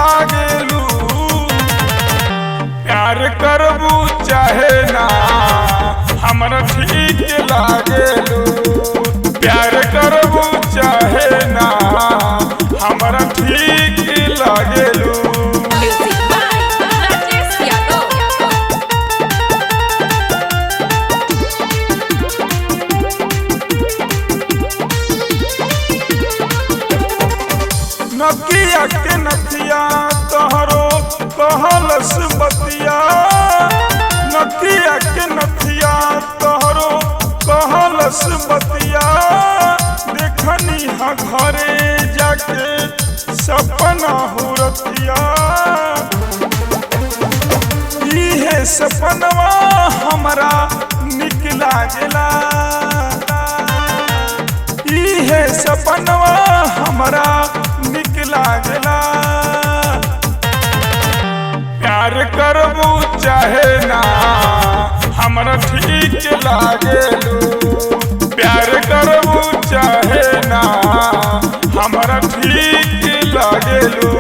लागेलू। प्यार करबू चाहे ना हमरा ठीक लागेलू। प्यार करबू चाहे ना हमरा ठीक लागेलू। नकिया के नथिया तोहरो कहलस बतिया। नकिया के नथिया तोहरो कहलस बतिया। देखनी हा घरे जाके सपना हुरतिया। इहे सपनवा हमरा निक लागेला। इहे सपनवा हमरा निक लागेला। प्यार करबू चाहे ना हमरा ठीक लागेलू। प्यार करबू चाहे ना हमरा ठीक लागेलू।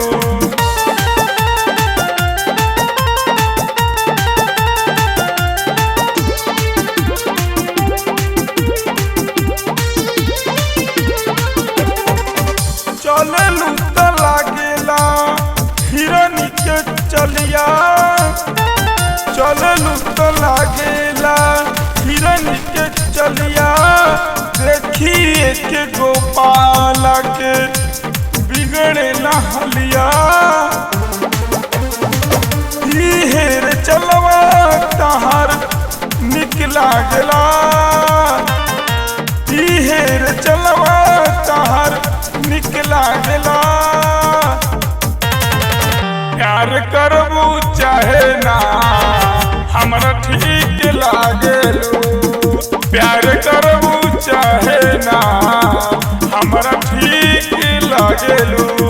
चललू त लागेला हिरनी के चलिया। चललू त लागेला हिरनी के चलिया। देखिए के गोपाला के बिगड़े हलिया। हेर चलवा तहार निक लागेला। हेर चलवा तहार निक लागेला। प्यार करबू चाहे ना हमरा ठीक लागेलू। प्यार करबू चाहे ना हमरा ठीक लागेलू।